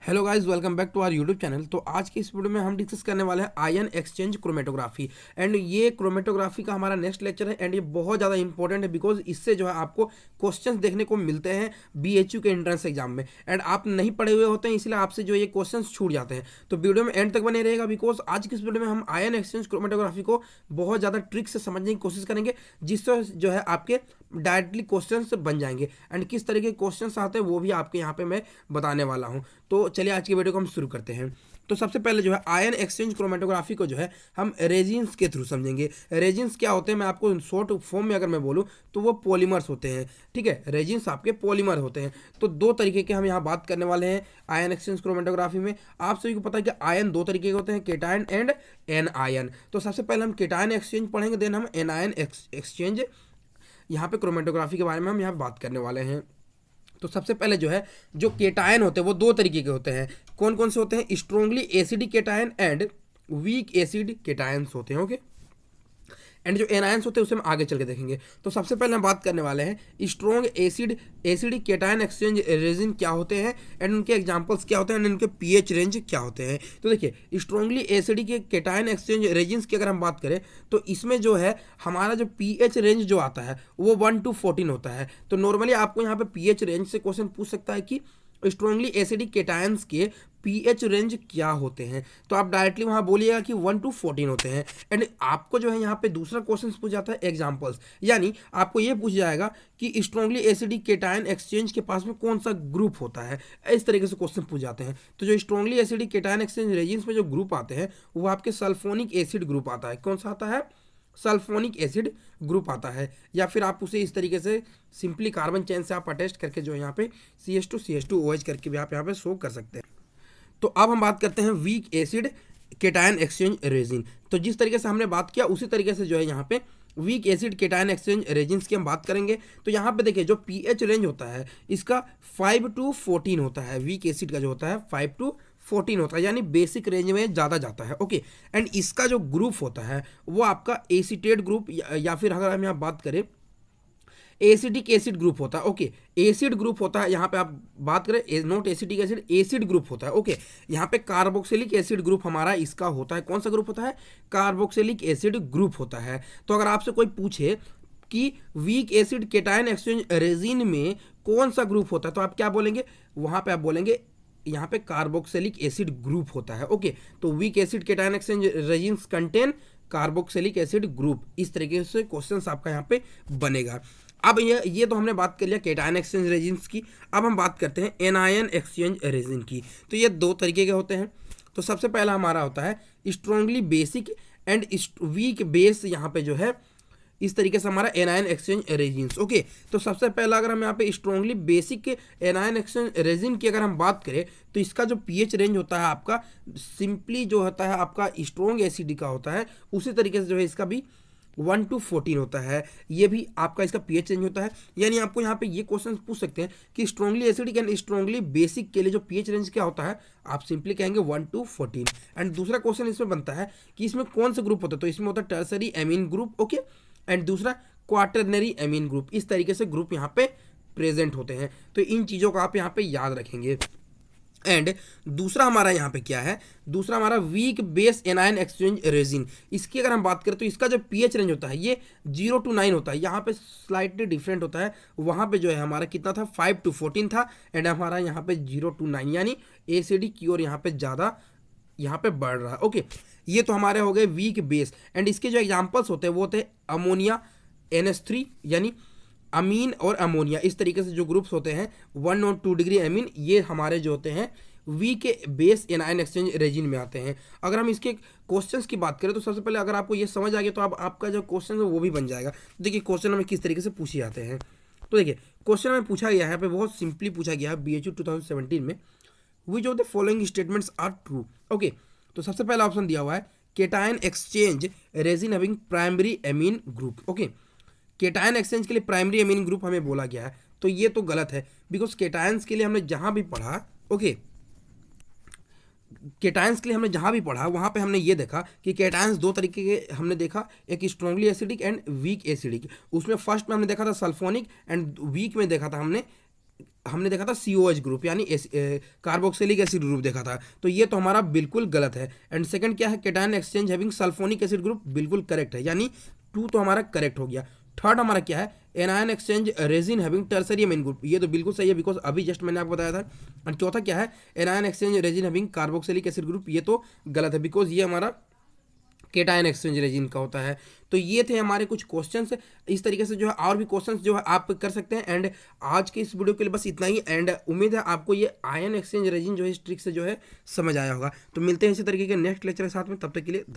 Hello guys, welcome back to our YouTube channel. तो आज के इस वीडियो में हम डिस्कस करने वाले हैं आयन एक्सचेंज क्रोमेटोग्राफी। एंड ये क्रोमेटोग्राफी का हमारा नेक्स्ट लेक्चर है एंड ये बहुत ज़्यादा इंपॉर्टेंट है बिकॉज इससे जो है आपको क्वेश्चंस देखने को मिलते हैं बीएचयू के एंट्रेंस एग्जाम में। एंड आप नहीं पढ़े हुए होते हैं इसलिए आपसे जो ये क्वेश्चंस छूट जाते हैं। तो वीडियो में एंड तक बने रहेगा बिकॉज आज की इस वीडियो में हम आयन एक्सचेंज क्रोमेटोग्राफी को बहुत ज़्यादा ट्रिक से समझने की कोशिश करेंगे, जिससे जो है आपके डायरेक्टली क्वेश्चंस बन जाएंगे। एंड किस तरह के क्वेश्चंस आते हैं वो भी आपके यहाँ पे मैं बताने वाला हूँ। तो चलिए आज की वीडियो को हम शुरू करते हैं। तो सबसे पहले जो है आयन एक्सचेंज क्रोमेटोग्राफी को जो है हम रेजिन्स के थ्रू समझेंगे। रेजिन्स क्या होते हैं, मैं आपको शॉर्ट फॉर्म में अगर मैं बोलूँ तो वो पॉलीमर्स होते हैं। ठीक है, रेजिन्स आपके पॉलीमर होते हैं। तो दो तरीके के हम यहाँ बात करने वाले हैं आयन एक्सचेंज क्रोमेटोग्राफी में। आप सभी को पता है कि आयन दो तरीके के होते हैं, केटायन एंड एन आयन। तो सबसे पहले हम केटायन एक्सचेंज पढ़ेंगे, देन हम एन आयन एक्सचेंज यहाँ पे क्रोमेटोग्राफी के बारे में हम यहाँ बात करने वाले हैं। तो सबसे पहले जो है जो केटायन होते हैं वो दो तरीके के होते हैं। कौन कौन से होते हैं? Strongly acidic cation and weak acid cations होते हैं। ओके, एंड जो एनायंस होते हैं उसे हम आगे चल के देखेंगे। तो सबसे पहले हम बात करने वाले हैं strong acidic cation exchange resin क्या होते हैं एंड उनके एग्जांपल्स क्या होते हैं एंड उनके पीएच रेंज क्या होते हैं। तो देखिए, strongly acidic cation exchange resins की अगर हम बात करें तो इसमें जो है हमारा जो पीएच रेंज जो आता है वो 1 to 14 होता है। तो नॉर्मली आपको यहाँ पे पीएच रेंज से क्वेश्चन पूछ सकता है कि स्ट्रॉन्गली एसिडिक केटायंस के पीएच रेंज क्या होते हैं। तो आप डायरेक्टली वहाँ बोलिएगा कि 1 to 14 होते हैं। एंड आपको जो है यहाँ पे दूसरा क्वेश्चन पूछ जाता है एग्जांपल्स, यानी आपको ये पूछ जाएगा कि स्ट्रॉन्गली एसिडिक केटायन एक्सचेंज के पास में कौन सा ग्रुप होता है। इस तरीके से क्वेश्चन पूछ जाते हैं। तो जो strongly acidic cation exchange resins में जो ग्रुप आते हैं वो आपके सल्फोनिक एसिड ग्रुप आता है। कौन सा आता है? सल्फोनिक एसिड ग्रुप आता है। या फिर आप उसे इस तरीके से सिंपली कार्बन चेन से आप अटैच करके जो यहाँ पे CH2CH2OH करके भी आप यहाँ पे शो कर सकते हैं। तो अब हम बात करते हैं weak acid cation exchange resin. तो जिस तरीके से हमने बात किया उसी तरीके से जो है यहाँ पे weak acid cation exchange resins की हम बात करेंगे। तो यहाँ पे देखिए जो पीएच रेंज होता है इसका 5 to 14 होता है। वीक एसिड का जो होता है 5 to 14 होता है, यानी बेसिक रेंज में ज़्यादा जाता है। ओके, एंड इसका जो ग्रुप होता है वो आपका एसीटेट ग्रुप या फिर अगर हम यहाँ बात करें एसिडिक एसिड ग्रुप होता है। ओके, एसिड ग्रुप होता है। यहाँ पे आप बात करें not acidic acid, acid group होता है। ओके, यहाँ पे कार्बोक्सिलिक एसिड ग्रुप हमारा इसका होता है। कौन सा ग्रुप होता है? कार्बोक्सिलिक एसिड ग्रुप होता है। तो अगर आपसे कोई पूछे कि weak acid cation exchange resin में कौन सा ग्रुप होता है तो आप क्या बोलेंगे? वहाँ पे आप बोलेंगे यहाँ पे कार्बोक्सिलिक एसिड ग्रुप होता है। ओके, तो weak acid cation exchange resins contain carboxylic acid group. इस तरीके से क्वेश्चंस आपका यहाँ पे बनेगा। अब ये तो हमने बात कर लिया केटायन एक्सचेंज रेजिन्स की। अब हम बात करते हैं एनायन एक्सचेंज रेजिन की। तो ये दो तरीके के होते हैं। तो सबसे पहला हमारा होता है strongly basic and weak base. यहाँ पे जो है इस तरीके से हमारा एनायन एक्सचेंज रेजिन्स। ओके, तो सबसे पहला अगर हम यहाँ पे strongly basic anion exchange resin की अगर हम बात करें तो इसका जो पीएच रेंज होता है आपका सिंपली जो होता है आपका स्ट्रॉन्ग एसिड का होता है, उसी तरीके से जो है इसका भी 1 to 14 होता है। ये भी आपका इसका पीएच चेंज होता है। यानी आपको यहाँ पे ये क्वेश्चन पूछ सकते हैं कि strongly acidic and strongly basic के लिए जो पीएच रेंज क्या होता है, आप सिंपली कहेंगे 1 to 14। एंड दूसरा क्वेश्चन इसमें बनता है कि इसमें कौन सा ग्रुप होता है, तो इसमें होता है tertiary amine group. Okay, and दूसरा क्वाटरनरी एमीन ग्रुप। इस तरीके से ग्रुप यहाँ पे प्रेजेंट होते हैं। तो इन चीज़ों को आप यहाँ पे याद रखेंगे। एंड दूसरा हमारा यहाँ पे क्या है? दूसरा हमारा weak base anion exchange resin. इसकी अगर हम बात करें तो इसका जो पीएच रेंज होता है ये 0 to 9 होता है। यहाँ पे स्लाइटली डिफरेंट होता है। वहाँ पे जो है हमारा कितना था? 5 to 14 था। एंड हमारा यहाँ पे 0 to 9, यानी एसिडिक की ओर यहाँ पे ज़्यादा यहाँ पे बढ़ रहा है। ओके, ये तो हमारे हो गए वीक बेस। एंड इसके जो एग्जाम्पल्स होते हैं वो होते हैं अमोनिया NH3, यानी अमीन और अमोनिया। इस तरीके से जो ग्रुप्स होते हैं 1 और 2 डिग्री अमीन, ये हमारे जो होते हैं weak base anion exchange resin में आते हैं। अगर हम इसके क्वेश्चंस की बात करें तो सबसे पहले अगर आपको ये समझ आ गया तो आपका जो क्वेश्चन है वो भी बन जाएगा। देखिए क्वेश्चन हमें किस तरीके से पूछे जाते हैं। तो देखिए क्वेश्चन में पूछा गया है, यहाँ पे बहुत सिंपली पूछा गया है BHU 2017 में, which of the following statements are true. Okay, तो सबसे पहला ऑप्शन दिया हुआ है cation exchange resin having primary amine group. Okay, cation exchange के लिए प्राइमरी एमीन ग्रुप हमें बोला गया है, तो ये तो गलत है बिकॉज केटायंस के लिए हमने जहां भी पढ़ा, ओके, केटायंस के लिए हमने जहां भी पढ़ा वहां पे हमने ये देखा कि केटायंस दो तरीके के हमने देखा, एक strongly acidic and weak acidic. उसमें फर्स्ट में हमने देखा था सल्फोनिक एंड वीक में देखा था हमने हमने देखा था COH ग्रुप यानी कार्बोक्सिलिक एसिड ग्रुप देखा था, तो ये तो हमारा बिल्कुल गलत है। एंड सेकंड क्या है, cation exchange having sulphonic acid group, बिल्कुल करेक्ट है, यानी 2 तो हमारा करेक्ट हो गया। थर्ड हमारा क्या है, anion exchange resin having tertiary amine group, ये तो बिल्कुल सही है बिकॉज अभी जस्ट मैंने आपको बताया था। एंड चौथा क्या है, anion exchange resin having carboxylic acid group, ये तो गलत है बिकॉज ये हमारा केटायन एक्सचेंज रेजिन का होता है। तो ये थे हमारे कुछ क्वेश्चंस। इस तरीके से जो है और भी क्वेश्चंस जो है आप कर सकते हैं। एंड आज के इस वीडियो के लिए बस इतना ही। एंड उम्मीद है आपको ये आयन एक्सचेंज रेजिन जो है इस ट्रिक से जो है समझ आया होगा। तो मिलते हैं इसी तरीके के नेक्स्ट लेक्चर के साथ में, तब तक के लिए।